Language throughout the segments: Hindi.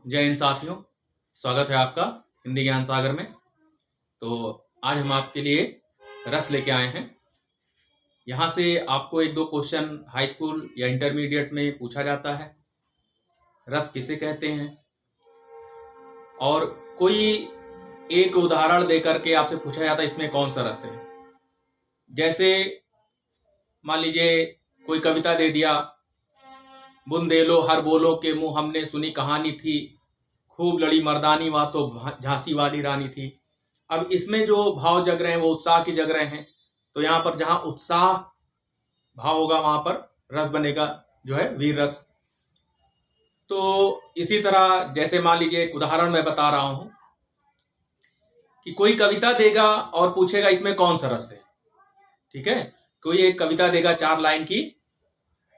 जय हिंद साथियों, स्वागत है आपका हिंदी ज्ञान सागर में। तो आज हम आपके लिए रस लेके आए हैं। यहाँ से आपको एक दो क्वेश्चन हाई स्कूल या इंटरमीडिएट में पूछा जाता है, रस किसे कहते हैं, और कोई एक उदाहरण देकर के आपसे पूछा जाता है इसमें कौन सा रस है। जैसे मान लीजिए कोई कविता दे दिया, बुंदेलो हर बोलो के मुंह हमने सुनी कहानी थी, खूब लड़ी मर्दानी वह तो झांसी वाली रानी थी। अब इसमें जो भाव जग रहे हैं वो उत्साह की जग रहे हैं, तो यहाँ पर जहां उत्साह भाव होगा वहां पर रस बनेगा जो है वीर रस। तो इसी तरह जैसे मान लीजिए एक उदाहरण मैं बता रहा हूं कि कोई कविता देगा और पूछेगा इसमें कौन सा रस है। ठीक है, कोई एक कविता देगा 4 लाइन की,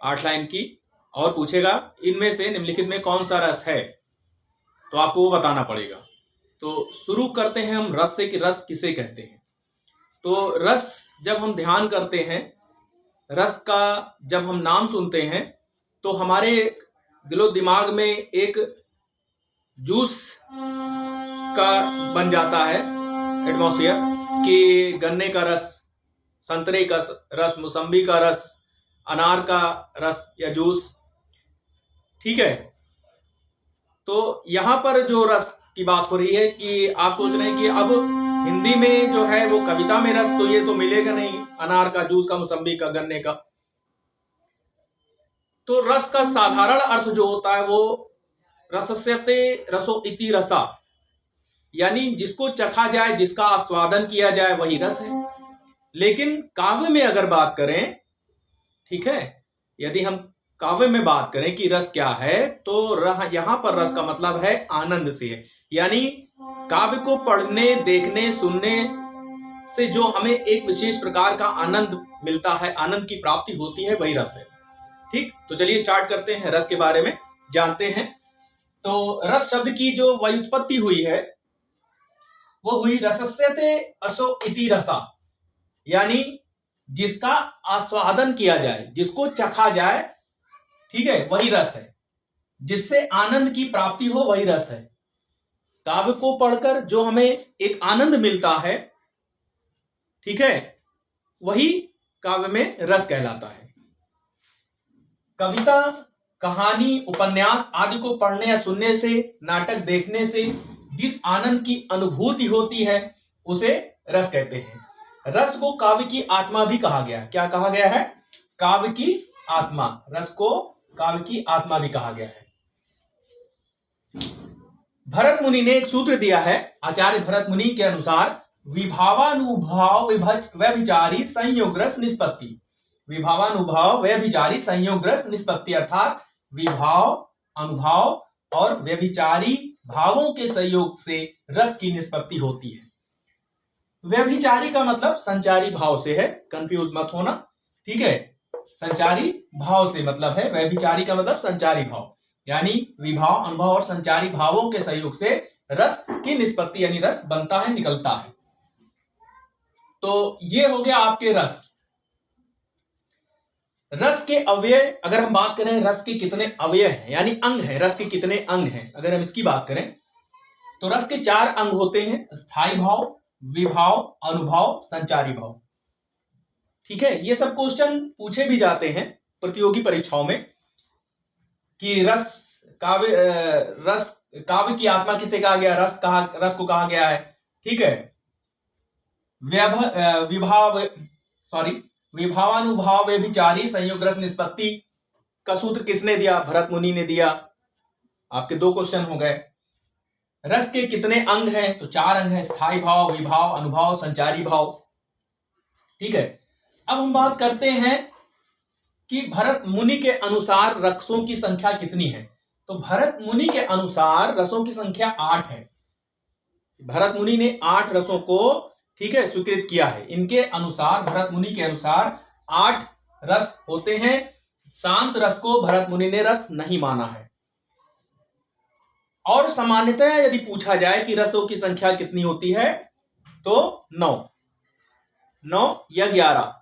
8 लाइन की, और पूछेगा इनमें से निम्नलिखित में कौन सा रस है, तो आपको वो बताना पड़ेगा। तो शुरू करते हैं हम रस से कि रस किसे कहते हैं। तो रस जब हम ध्यान करते हैं, रस का जब हम नाम सुनते हैं तो हमारे दिलो दिमाग में एक जूस का बन जाता है एटमॉस्फेयर कि गन्ने का रस, संतरे का रस, मौसम्बी का रस, अनार का रस या जूस। ठीक है, तो यहां पर जो रस की बात हो रही है कि आप सोच रहे हैं कि अब हिंदी में जो है वो कविता में रस तो ये तो मिलेगा नहीं, अनार का, जूस का, मौसम्बी का, गन्ने का। तो रस का साधारण अर्थ जो होता है वो रसस्यते रसो इति रसा, यानी जिसको चखा जाए, जिसका आस्वादन किया जाए वही रस है। लेकिन काव्य में अगर बात करें, ठीक है, यदि हम काव्य में बात करें कि रस क्या है, तो यहां पर रस का मतलब है आनंद से है। यानी काव्य को पढ़ने, देखने, सुनने से जो हमें एक विशेष प्रकार का आनंद मिलता है, आनंद की प्राप्ति होती है, वही रस है। ठीक, तो चलिए स्टार्ट करते हैं, रस के बारे में जानते हैं। तो रस शब्द की जो व्युत्पत्ति हुई है वो हुई रसस्यते असो इति रसा, यानी जिसका आस्वादन किया जाए, जिसको चखा जाए, ठीक है, वही रस है। जिससे आनंद की प्राप्ति हो वही रस है। काव्य को पढ़कर जो हमें एक आनंद मिलता है, ठीक है, वही काव्य में रस कहलाता है। कविता, कहानी, उपन्यास आदि को पढ़ने या सुनने से, नाटक देखने से जिस आनंद की अनुभूति होती है उसे रस कहते हैं। रस को काव्य की आत्मा भी कहा गया है। क्या कहा गया है? काव्य की आत्मा। रस को काव्य की आत्मा भी कहा गया है। भरत मुनि ने एक सूत्र दिया है, आचार्य भरत मुनि के अनुसार विभावानुभाव व्यभिचारी संयोग रस निष्पत्ति। विभावानुभाव व्यभिचारी संयोग रस निष्पत्ति, अर्थात विभाव, अनुभाव और व्यभिचारी भावों के संयोग से रस की निष्पत्ति होती है। व्यभिचारी का मतलब संचारी भाव से है, कंफ्यूज मत होना। ठीक है, संचारी भाव से मतलब है, व्यभिचारी का मतलब संचारी भाव, यानी विभाव, अनुभव और संचारी भावों के सहयोग से रस की निष्पत्ति यानी रस बनता है, निकलता है। तो ये हो गया आपके रस। रस के अवयव अगर हम बात करें, रस के कितने अवयव हैं यानी अंग हैं, रस के कितने अंग हैं, अगर हम इसकी बात करें तो रस के 4 अंग होते हैं, स्थायी भाव, विभाव, अनुभाव, संचारी भाव। ठीक है, ये सब क्वेश्चन पूछे भी जाते हैं प्रतियोगी परीक्षाओं में कि काव्य की आत्मा किसे कहा गया, रस को कहा गया है। ठीक है, विभावानुभाव व्यभिचारी संयोग रस निष्पत्ति का सूत्र किसने दिया? भरत मुनि ने दिया। आपके 2 क्वेश्चन हो गए। रस के कितने अंग हैं? तो 4 अंग हैं, स्थायी भाव, विभाव, अनुभाव, संचारी भाव। ठीक है, अब हम बात करते हैं कि भरत मुनि के अनुसार रसों की संख्या कितनी है। तो भरत मुनि के अनुसार रसों की संख्या 8 है। भरत मुनि ने 8 रसों को, ठीक है, स्वीकृत किया है। इनके अनुसार, भरत मुनि के अनुसार 8 रस होते हैं। शांत रस को भरत मुनि ने रस नहीं माना है। और सामान्यतः यदि पूछा जाए कि रसों की संख्या कितनी होती है तो 9 या 11।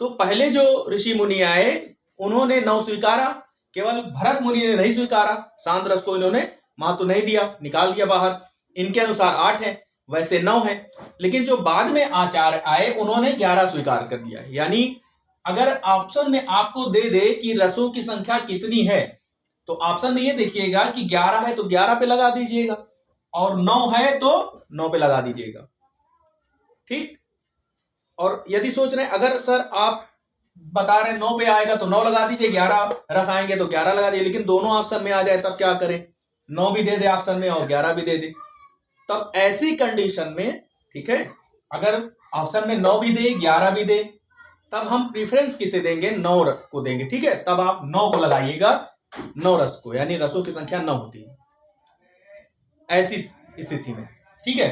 तो पहले जो ऋषि मुनि आए उन्होंने 9 स्वीकारा, केवल भरत मुनि ने नहीं स्वीकारा, शांत रस को इन्होंने वहां तो नहीं दिया, निकाल दिया बाहर। इनके अनुसार 8 है, वैसे 9 है, लेकिन जो बाद में आचार्य आए उन्होंने 11 स्वीकार कर दिया। यानी अगर ऑप्शन में आपको दे दे कि रसों की संख्या कितनी है, तो ऑप्शन में ये देखिएगा कि 11 है तो 11 पे लगा दीजिएगा, और 9 है तो 9 पे लगा दीजिएगा। ठीक। और यदि सोच रहे हैं अगर सर आप बता रहे हैं 9 पे आएगा तो 9 लगा दीजिए, 11 रस आएंगे तो 11 लगा दीजिए, लेकिन दोनों ऑप्शन में आ जाए तब क्या करें? 9 भी दे दे ऑप्शन में और 11 भी दे दे। तब ऐसी कंडीशन में, ठीक है, अगर ऑप्शन में 9 भी दे 11 भी दे, तब हम प्रीफरेंस किसे देंगे? 9 को देंगे। ठीक है, तब आप 9 को लगाइएगा, 9 रस को, यानी रसों की संख्या 9 होती है ऐसी स्थिति में। ठीक है,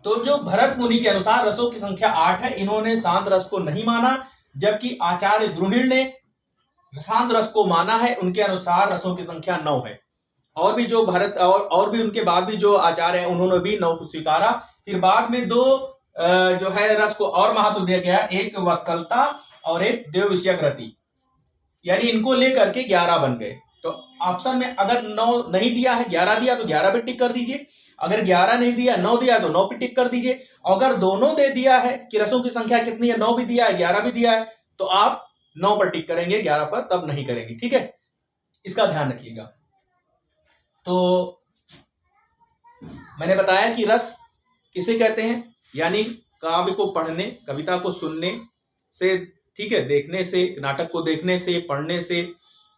तो जो भरत मुनि के अनुसार रसों की संख्या 8 है, इन्होंने शांत रस को नहीं माना, जबकि आचार्य द्रुहिड़ ने शांत रस को माना है, उनके अनुसार रसों की संख्या 9 है। और भी जो भरत और भी उनके बाद भी जो आचार्य हैं उन्होंने भी 9 को स्वीकारा। फिर बाद में 2 जो है रस को और महत्व दिया गया, एक वत्सलता और एक देव विषयक, यानी इनको लेकर के 11 बन गए। तो ऑप्शन में अगर 9 नहीं दिया है, 11 दिया तो 11 पे टिक कर दीजिए, अगर 11 नहीं दिया 9 दिया तो 9 पे टिक कर दीजिए। अगर दोनों दे दिया है कि रसों की संख्या कितनी है, 9 भी दिया है 11 भी दिया है, तो आप 9 पर टिक करेंगे, 11 पर तब नहीं करेंगे। ठीक है, इसका ध्यान रखिएगा। तो मैंने बताया कि रस किसे कहते हैं, यानी काव्य को पढ़ने, कविता को सुनने से, ठीक है, देखने से, नाटक को देखने से, पढ़ने से,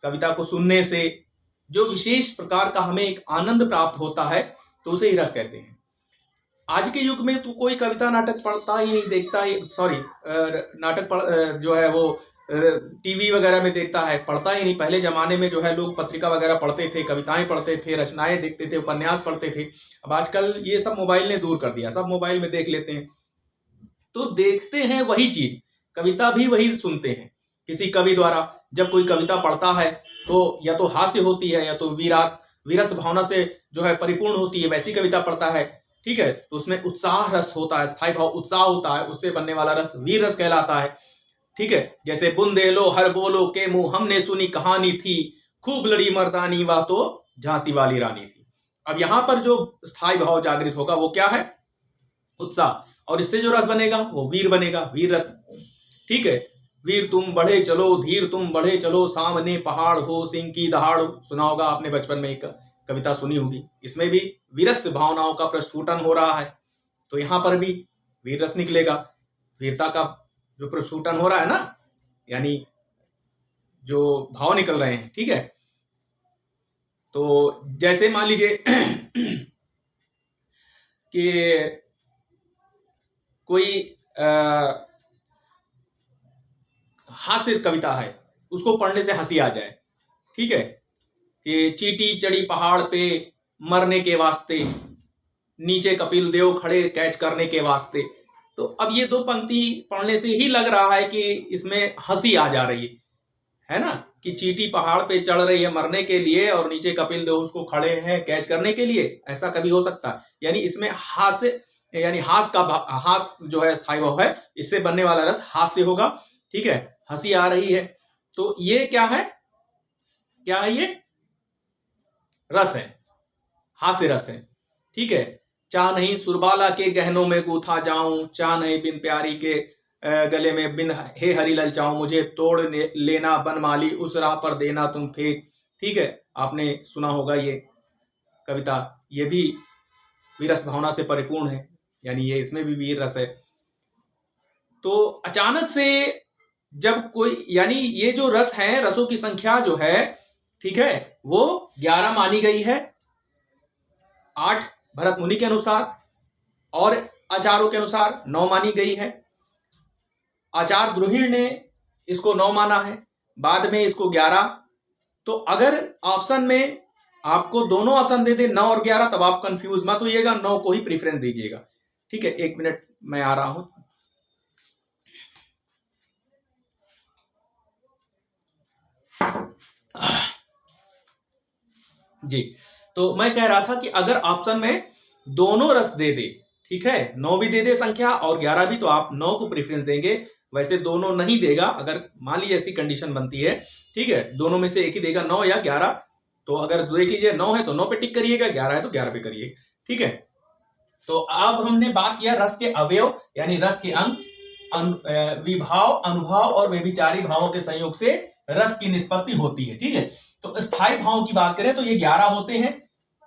कविता को सुनने से जो विशेष प्रकार का हमें एक आनंद प्राप्त होता है, तो उसे ही रस कहते हैं। आज के युग में तो कोई कविता नाटक पढ़ता ही नहीं, देखता ही, सॉरी, नाटक जो है वो टीवी वगैरह में देखता है, पढ़ता ही नहीं। पहले जमाने में जो है लोग पत्रिका वगैरह पढ़ते थे, कविताएं पढ़ते थे, रचनाएं देखते थे, उपन्यास पढ़ते थे। अब आजकल ये सब मोबाइल ने दूर कर दिया, सब मोबाइल में देख लेते हैं। तो देखते हैं वही चीज, कविता भी वही सुनते हैं। किसी कवि द्वारा जब कोई कविता पढ़ता है तो या तो हास्य होती है या तो वीरस भावना से जो है परिपूर्ण होती है, वैसी कविता पढ़ता है। ठीक है, तो उसमें उत्साह रस होता है, स्थायी भाव उत्साह होता है, उससे बनने वाला रस वीर रस कहलाता है। ठीक है, जैसे बुंदेलो हर बोलो के मुंह, हमने सुनी कहानी थी, खूब लड़ी मर्दानी वह तो झांसी वाली रानी थी। अब यहां पर जो स्थायी भाव जागृत होगा वो क्या है? उत्साह, और इससे जो रस बनेगा वो वीर बनेगा, वीर रस। ठीक है, वीर तुम बढ़े चलो, धीर तुम बढ़े चलो, सामने पहाड़ हो सिंह की दहाड़। सुना होगा आपने बचपन में, एक कविता सुनी होगी, इसमें भी वीरस भावनाओं का प्रस्फुटन हो रहा है। तो यहां पर भी वीर रस निकलेगा, वीरता का जो प्रस्फुटन हो रहा है ना, यानी जो भाव निकल रहे हैं। ठीक है, तो जैसे मान लीजिए कि कोई हास्य कविता है, उसको पढ़ने से हंसी आ जाए। ठीक है, कि चींटी चढ़ी पहाड़ पे मरने के वास्ते, नीचे कपिल देव खड़े कैच करने के वास्ते। तो अब ये 2 पंक्ति पढ़ने से ही लग रहा है कि इसमें हंसी आ जा रही है ना, कि चींटी पहाड़ पे चढ़ रही है मरने के लिए और नीचे कपिल देव उसको खड़े हैं कैच करने के लिए, ऐसा कभी हो सकता है? यानी इसमें हास्य, यानी हास्य जो है स्थायी भाव है, इससे बनने वाला रस हास्य होगा। ठीक है, हंसी आ रही है, तो ये क्या है? क्या है ये? रस है, हास्य रस है। ठीक है, चाह नहीं सुरबाला के गहनों में गूथा जाऊं, चाह नहीं बिन प्यारी के गले में बिन हे हरी ललचाऊं, मुझे तोड़ लेना बनमाली, उस राह पर देना तुम फेंक। ठीक है, आपने सुना होगा ये कविता, ये भी वीरस भावना से परिपूर्ण है, यानी ये इसमें भी वीर रस है। तो अचानक से जब कोई, यानी ये जो रस है, रसों की संख्या जो है, ठीक है, वो 11 मानी गई है, 8 भरत मुनि के अनुसार, और आचार्यों के अनुसार 9 मानी गई है। आचार्य द्रुहिड़ ने इसको 9 माना है, बाद में इसको 11। तो अगर ऑप्शन में आपको दोनों ऑप्शन दे दे 9 और 11, तब आप कंफ्यूज मत होइएगा, 9 को ही प्रीफरेंस दीजिएगा। ठीक है, 1 मिनट मैं आ रहा हूं। जी, तो मैं कह रहा था कि अगर ऑप्शन में दोनों रस दे दे, ठीक है, 9 भी दे दे संख्या और 11 भी, तो आप 9 को प्रेफरेंस देंगे। वैसे दोनों नहीं देगा, अगर मान लीजिए ऐसी कंडीशन बनती है, ठीक है, दोनों में से एक ही देगा, 9 या 11, तो अगर देख लीजिए 9 है तो 9 पे टिक करिएगा, 11 है तो 11 पे करिए। ठीक है, तो अब हमने बात किया रस के अवयव यानी रस के अंग, विभाव, अनुभाव और व्यभिचारी भावों के संयोग से रस की निष्पत्ति होती है। ठीक है, तो स्थायी भाव की बात करें तो ये 11 होते हैं।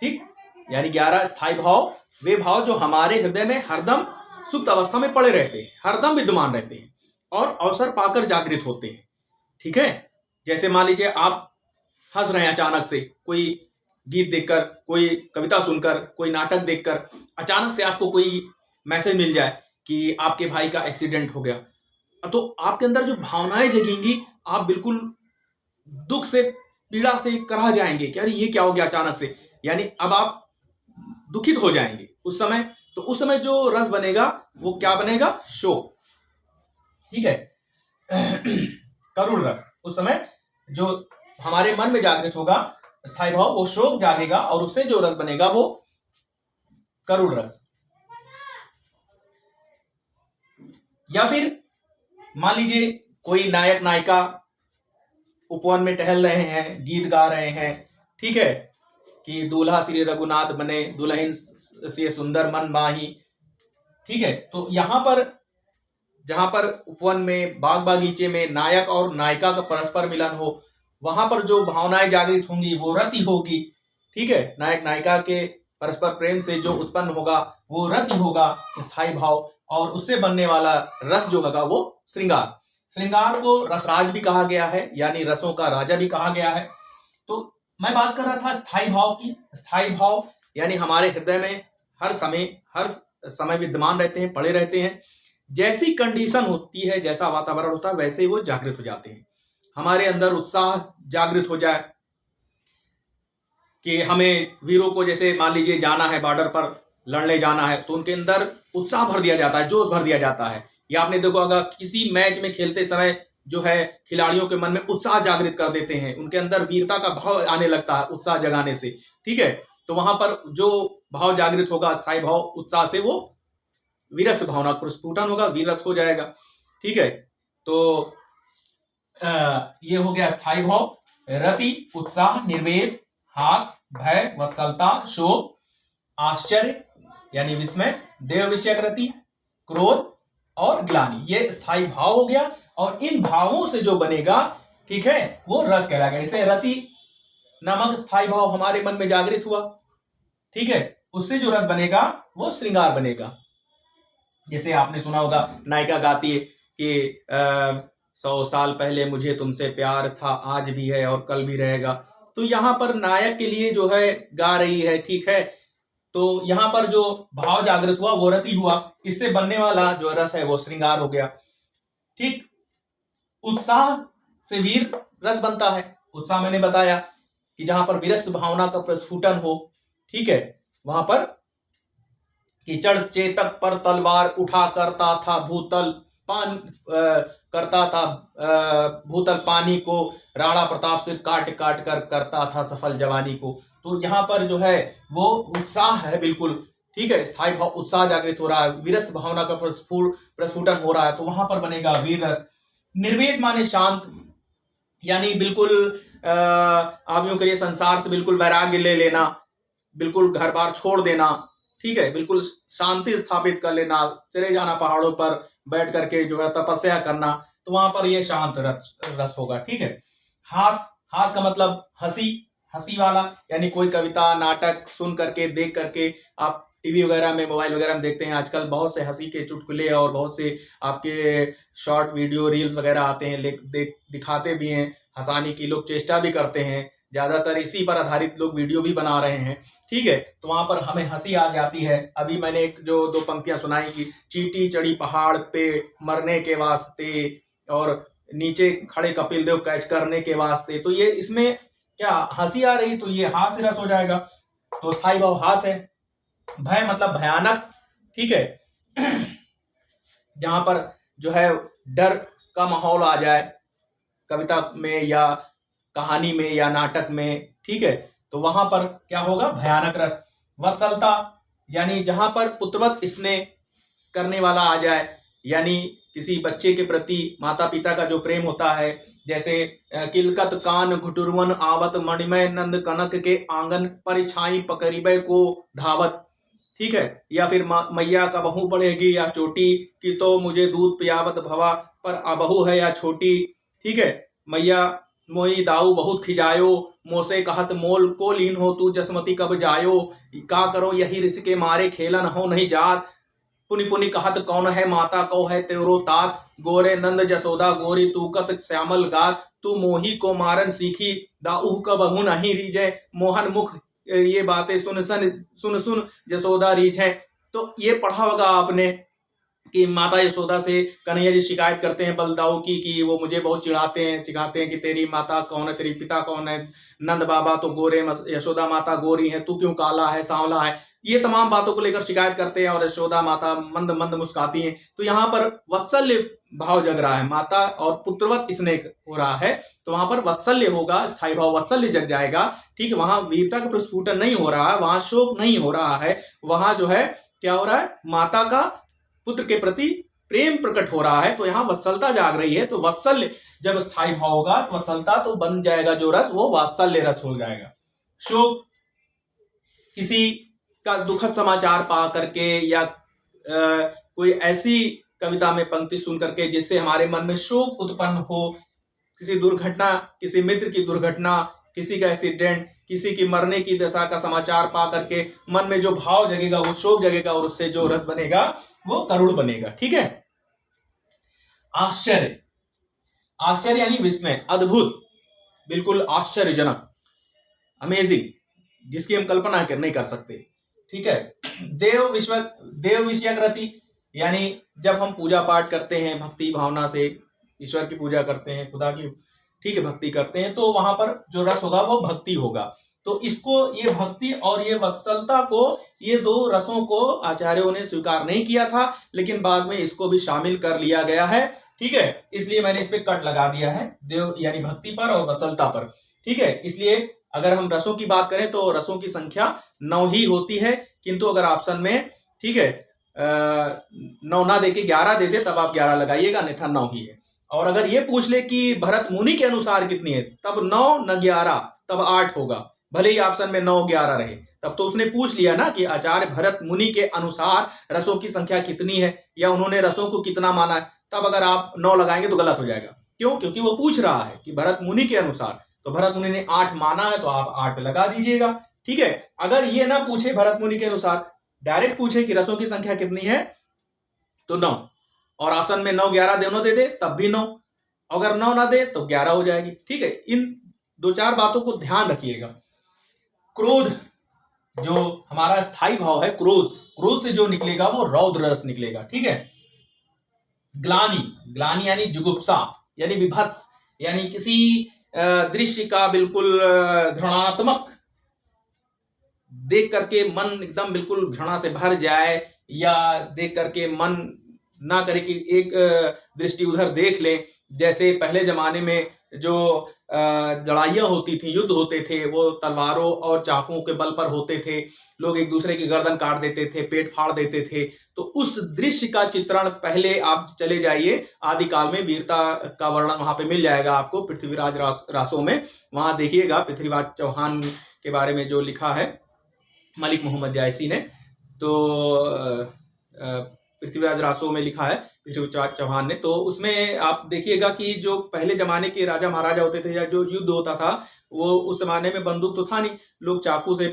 ठीक, यानी 11 स्थायी भाव, वे भाव जो हमारे हृदय में हरदम सुप्त अवस्था में पड़े रहते हैं, हरदम विद्यमान रहते हैं और अवसर पाकर जागृत होते हैं। ठीक है, जैसे मान लीजिए आप हंस रहे हैं अचानक से, कोई गीत देखकर, कोई कविता सुनकर, कोई नाटक देखकर, अचानक से आपको कोई मैसेज मिल जाए कि आपके भाई का एक्सीडेंट हो गया, तो आपके अंदर जो भावनाएं जगेंगी, आप बिल्कुल दुख से, पीड़ा से कराह जाएंगे कि अरे ये क्या हो गया अचानक से, यानी अब आप दुखित हो जाएंगे उस समय। तो उस समय जो रस बनेगा वो क्या बनेगा? शोक। ठीक है, करुण रस। उस समय जो हमारे मन में जागृत होगा स्थायी भाव, वो शोक जागेगा और उससे जो रस बनेगा वो करुण रस। या फिर मान लीजिए कोई नायक नायिका उपवन में टहल रहे हैं, गीत गा रहे हैं। ठीक है, कि दूल्हा श्री रघुनाथ बने, दुल्हन से सुंदर मन माही। ठीक है, तो यहां पर जहां पर उपवन में, बाग बागीचे में नायक और नायिका का परस्पर मिलन हो, वहां पर जो भावनाएं जागृत होंगी वो रति होगी। ठीक है, नायक नायिका के परस्पर प्रेम से जो उत्पन्न होगा वो रति होगा, स्थायी भाव, और उससे बनने वाला रस जो होगा वो श्रृंगार। श्रृंगार को रसराज भी कहा गया है, यानी रसों का राजा भी कहा गया है। तो मैं बात कर रहा था स्थायी भाव की। स्थायी भाव यानी हमारे हृदय में हर समय विद्यमान रहते हैं, पड़े रहते हैं। जैसी कंडीशन होती है, जैसा वातावरण होता है, वैसे ही वो जागृत हो जाते हैं। हमारे अंदर उत्साह जागृत हो जाए कि हमें वीरों को, जैसे मान लीजिए जाना है, बॉर्डर पर लड़ने जाना है, तो उनके अंदर उत्साह भर दिया जाता है, जोश भर दिया जाता है। या आपने देखो, अगर किसी मैच में खेलते समय जो है खिलाड़ियों के मन में उत्साह जागृत कर देते हैं, उनके अंदर वीरता का भाव आने लगता है उत्साह जगाने से। ठीक है, तो वहां पर जो भाव जागृत होगा, स्थायी भाव, उत्साह से, वो वीरस भावना प्रस्फुटन होगा, वीरस हो जाएगा। ठीक है, तो ये हो गया स्थायी भाव। रति, उत्साह, निर्वेद, हास, भय, वत्सलता, शोक, आश्चर्य यानी विस्मय, देव विषयक रति, क्रोध और ग्लानि, ये स्थायी भाव हो गया। और इन भावों से जो बनेगा, ठीक है, वो रस कहलाएगा। जैसे रति नामक स्थायी भाव हमारे मन में जागृत हुआ, ठीक है, उससे जो रस बनेगा वो श्रृंगार बनेगा। जैसे आपने सुना होगा, नायिका गाती है कि 100 साल पहले मुझे तुमसे प्यार था, आज भी है और कल भी रहेगा। तो यहां पर नायक के लिए जो है गा रही है। ठीक है, तो यहां पर जो भाव जागृत हुआ वो रति हुआ, इससे बनने वाला जो रस है वो श्रृंगार हो गया। ठीक, उत्साह से वीर रस बनता है। उत्साह मैंने बताया कि जहां पर वीरस्व भावना का प्रस्फुटन हो, ठीक है, वहां पर कीचड़ चेतक पर तलवार उठा करता था भूतल भूतल पानी को, राणा प्रताप से काट काट कर करता था सफल जवानी को। तो यहाँ पर जो है वो उत्साह है बिल्कुल। ठीक है, स्थायी भाव, उत्साह जागृत हो रहा है, वीरस भावना का प्रस्फुटन हो रहा है, तो वहां पर बनेगा वीर रस। निर्वेद माने शांत, यानी बिल्कुल आप यूं करिए, संसार से बिल्कुल वैराग्य ले लेना, बिल्कुल घर बार छोड़ देना। ठीक है, बिल्कुल शांति स्थापित कर लेना, चले जाना पहाड़ों पर बैठ करके जो है तपस्या करना, तो वहां पर ये शांत रस होगा। ठीक है, हास, हास का मतलब हंसी, हंसी वाला, यानी कोई कविता नाटक सुन करके, देख करके, आप टीवी वगैरह में, मोबाइल वगैरह में देखते हैं आजकल बहुत से हंसी के चुटकुले और बहुत से आपके शॉर्ट वीडियो रील्स वगैरह आते हैं, दिखाते भी हैं, हंसाने की लोग चेष्टा भी करते हैं, ज्यादातर इसी पर आधारित लोग वीडियो भी बना रहे हैं। ठीक है, तो वहां पर हमें हंसी आ जाती है। अभी मैंने एक जो 2 पंक्तियां सुनाई कि चींटी चढ़ी पहाड़ पे मरने के वास्ते, और नीचे खड़े कपिल देव कैच करने के वास्ते, तो ये इसमें क्या हंसी आ रही, तो ये हास्य रस हो जाएगा। तो स्थायी भाव हास है। भय मतलब भयानक। ठीक है, जहां पर जो है डर का माहौल आ जाए कविता में या कहानी में या नाटक में। ठीक है, तो वहां पर क्या होगा? भयानक रस। वत्सलता यानी जहां पर पुत्रवत स्नेह करने वाला आ जाए, यानी किसी बच्चे के प्रति माता पिता का जो प्रेम होता है जैसे किलकत कान घुटुरवन आवत मणिमय नंद कनक के आंगन परिछाई पकड़िबे को धावत, ठीक है। या फिर मैया का बहू बढ़ेगी या चोटी कि तो मुझे दूध पियावत भवा पर अबहू है या छोटी, ठीक है। मैया मोई दाऊ बहुत खिजायो मोसे कहत मोल को लीन हो तू जसमती कब जायो, का करो यही ऋषि के मारे खेलन हो नहीं जात, पुनि पुनि कहत कौन है माता कौ है तेरो तात, गोरे नंद जसोदा गोरी तू कत श्यामल गात, तू मोही को मारन सीखी दाऊह कबहू नहीं रीझे, मोहन मुख ये बातें सुन सुन जसोदा रीझे। तो ये पढ़ा होगा आपने कि माता यशोदा से कन्हैया जी शिकायत करते हैं बलदाऊ की कि वो मुझे बहुत चिढ़ाते हैं, सिखाते हैं कि तेरी माता कौन है, तेरी पिता कौन है, नंद बाबा तो गोरे, यशोदा माता गोरी है, तू क्यों काला है सांवला है, ये तमाम बातों को लेकर शिकायत करते हैं और यशोदा माता मंद मंद मुस्काती हैं। तो यहाँ पर वत्सल्य भाव जग रहा है, माता और पुत्रवत स्नेह हो रहा है, तो वहां पर वत्सल्य होगा, स्थायी भाव वत्सल्य जग जाएगा, ठीक है। वहां वीरता का प्रस्फुटन नहीं हो रहा है, वहां शोक नहीं हो रहा है, वहां जो है क्या हो रहा है, माता का पुत्र के प्रति प्रेम प्रकट हो रहा है, तो यहां वत्सलता जाग रही है। तो वत्सल्य जब स्थायी भाव होगा तो वत्सलता तो बन जाएगा जो रस, वो वात्सल्य रस हो जाएगा। शोक किसी का दुखद समाचार पा करके या कोई ऐसी कविता में पंक्ति सुन करके जिससे हमारे मन में शोक उत्पन्न हो, किसी दुर्घटना, किसी मित्र की दुर्घटना, किसी का एक्सीडेंट, किसी की मरने की दशा का समाचार पा करके मन में जो भाव जगेगा वो शोक जगेगा और उससे जो रस बनेगा वो करुण बनेगा, ठीक है। आश्चर्य, आश्चर्य यानी विस्मय, अद्भुत, बिल्कुल आश्चर्यजनक, अमेजिंग, जिसकी हम कल्पना नहीं कर सकते, ठीक है। देव विषयक रति, यानी जब हम पूजा पाठ करते हैं भक्ति भावना से ईश्वर की पूजा करते हैं, खुदा की, ठीक है, भक्ति करते हैं, तो वहां पर जो रस होगा वो भक्ति होगा। तो इसको, ये भक्ति और ये वत्सलता को, ये दो रसों को आचार्यों ने स्वीकार नहीं किया था, लेकिन बाद में इसको भी शामिल कर लिया गया है, ठीक है। इसलिए मैंने इस पे कट लगा दिया है, देव यानी भक्ति पर और वत्सलता पर, ठीक है। इसलिए अगर हम रसों की बात करें तो रसों की संख्या 9 ही होती है, किंतु अगर ऑप्शन में, ठीक है, 9 ना देके 11 दे दे तब आप 11 लगाइएगा, अन्यथा 9 ही है। और अगर ये पूछ ले कि भरत मुनि के अनुसार कितनी है, तब 9 न 11, तब 8 होगा, भले ही ऑप्शन में 9 11 रहे, तब तो उसने पूछ लिया ना कि आचार्य भरत मुनि के अनुसार रसों की संख्या कितनी है या उन्होंने रसों को कितना माना है। तब अगर आप 9 लगाएंगे तो गलत हो जाएगा, क्यों? क्योंकि वो पूछ रहा है कि भरत मुनि के अनुसार, तो भरत मुनि ने 8 माना है तो आप 8 लगा दीजिएगा, ठीक है। अगर ये ना पूछे भरत मुनि के अनुसार, डायरेक्ट पूछे कि रसों की संख्या कितनी है, तो 9, और ऑप्शन में 9 11 दोनों दे दे तब भी 9, अगर 9 ना दे तो 11 हो जाएगी, ठीक है। इन 2-4 बातों को ध्यान रखिएगा। क्रोध, जो हमारा स्थायी भाव है क्रोध, क्रोध से जो निकलेगा वो रौद्र रस निकलेगा, ठीक है। ग्लानि, ग्लानि यानी जुगुप्सा, यानी विभत्स, यानी किसी दृश्य का बिल्कुल घृणात्मक देख करके मन एकदम बिल्कुल घृणा से भर जाए, या देख करके मन ना करे कि एक दृष्टि उधर देख ले। जैसे पहले जमाने में जो लड़ाइयाँ होती थी, युद्ध होते थे, वो तलवारों और चाकुओं के बल पर होते थे, लोग एक दूसरे की गर्दन काट देते थे, पेट फाड़ देते थे। तो उस दृश्य का चित्रण, पहले आप चले जाइए आदिकाल में, वीरता का वर्णन वहां पे मिल जाएगा आपको पृथ्वीराज रासों में, वहां देखिएगा पृथ्वीराज चौहान के बारे में जो लिखा है मलिक मोहम्मद जायसी ने, तो पृथ्वीराज रासों में लिखा है पृथ्वीराज चौहान ने, तो उसमें आप देखिएगा कि जो पहले जमाने के राजा महाराजा होते थे या जो युद्ध होता था, वो उस जमाने में बंदूक तो था नहीं, लोग चाकू से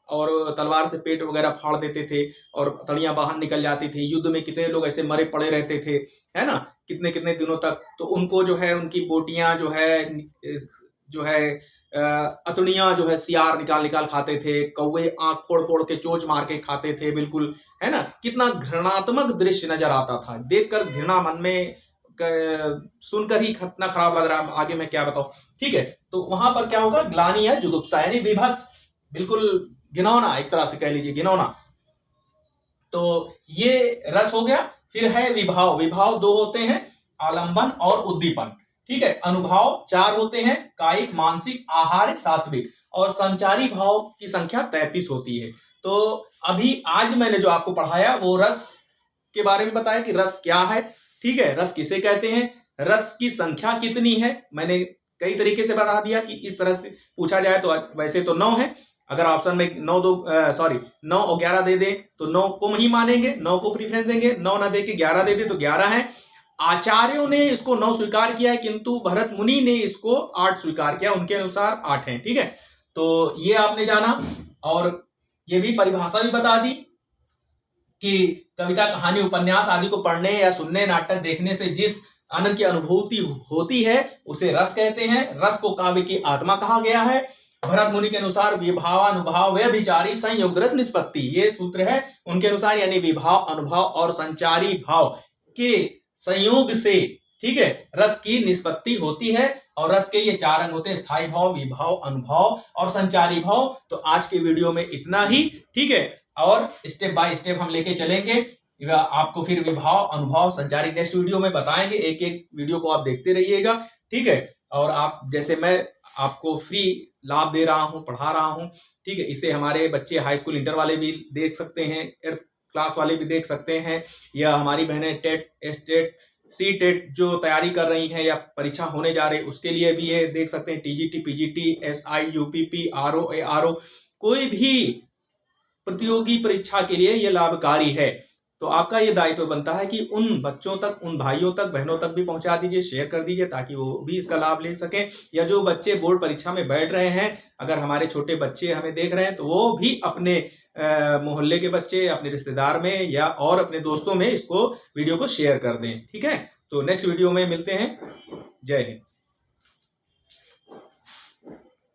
और तलवार से पेट वगैरह फाड़ देते थे और तड़ियां बाहर निकल जाती थी। युद्ध में कितने लोग ऐसे मरे पड़े रहते थे, है ना, कितने कितने दिनों तक। तो उनको जो है, उनकी बोटियां जो है अतड़ियां जो है सियार निकाल निकाल खाते थे, कौवे आंख फोड़ फोड़ के चोंच मार के खाते थे, बिल्कुल, है ना। कितना घृणात्मक दृश्य नजर आता था, देखकर घृणा मन में, सुनकर ही कितना खराब लग रहा है, आगे मैं क्या बताऊं, ठीक है। तो वहां पर क्या होगा, ग्लानि या जुगुप्सा यानी विभत्स, बिल्कुल घिनौना, एक तरह से कह लीजिए घिनौना। तो ये रस हो गया। फिर है विभाव, विभाव 2 होते हैं, आलंबन और उद्दीपन, ठीक है। अनुभाव 4 होते हैं, कायिक, मानसिक, आहार, सात्विक, और संचारी भाव की संख्या 33 होती है। तो अभी आज मैंने जो आपको पढ़ाया वो रस के बारे में बताया कि रस क्या है, ठीक है, रस किसे कहते हैं, रस की संख्या कितनी है, मैंने कई तरीके से बता दिया कि इस तरह से पूछा जाए तो वैसे तो 9 है। अगर ऑप्शन में 9 और 11 दे दें तो 9 को ही मानेंगे, 9 को प्रीफरेंस देंगे, 9 ना दे के 11 दे दे तो 11 है। आचार्यों ने इसको 9 स्वीकार किया है, किंतु भरत मुनि ने इसको 8 स्वीकार किया, उनके अनुसार 8 है। ठीक है, तो ये आपने जाना। और ये भी परिभाषा भी बता दी कि कविता, कहानी, उपन्यास आदि को पढ़ने या सुनने, नाटक देखने से जिस आनंद की अनुभूति होती है उसे रस कहते हैं। रस को काव्य की आत्मा कहा गया है। भरत मुनि के अनुसार विभावानुभाव व्यभिचारी संयोग रस निष्पत्ति, ये सूत्र है उनके अनुसार, यानी विभाव, अनुभव और संचारी भाव के संयोग से, ठीक है, रस की निष्पत्ति होती है। और रस के ये 4 अंग होते हैं, स्थायी भाव, विभाव, अनुभव और संचारी भाव। तो आज के वीडियो में इतना ही, ठीक है, और स्टेप बाय स्टेप हम लेके चलेंगे आपको, फिर विभाव, अनुभव, संचारी नेक्स्ट वीडियो में बताएंगे। एक एक वीडियो को आप देखते रहिएगा, ठीक है। और आप जैसे मैं आपको फ्री लाभ दे रहा हूं, पढ़ा रहा हूं, ठीक है, इसे हमारे बच्चे हाई स्कूल इंटर वाले भी देख सकते हैं, 8th क्लास वाले भी देख सकते हैं, या हमारी बहनें टेट, स्टेट, सी टेट जो तैयारी कर रही हैं या परीक्षा होने जा रही उसके लिए भी ये देख सकते हैं, TGT, PGT, SI, UPP, RO, ARO, कोई भी प्रतियोगी परीक्षा के लिए ये लाभकारी है। तो आपका ये दायित्व बनता है कि उन बच्चों तक, उन भाइयों तक, बहनों तक भी पहुंचा दीजिए, शेयर कर दीजिए, ताकि वो भी इसका लाभ ले सकें। या जो बच्चे बोर्ड परीक्षा में बैठ रहे हैं, अगर हमारे छोटे बच्चे हमें देख रहे हैं तो वो भी अपने मोहल्ले के बच्चे, अपने रिश्तेदार में या और अपने दोस्तों में इसको वीडियो को शेयर कर दें। ठीक है, तो नेक्स्ट वीडियो में मिलते हैं। जय हिंद।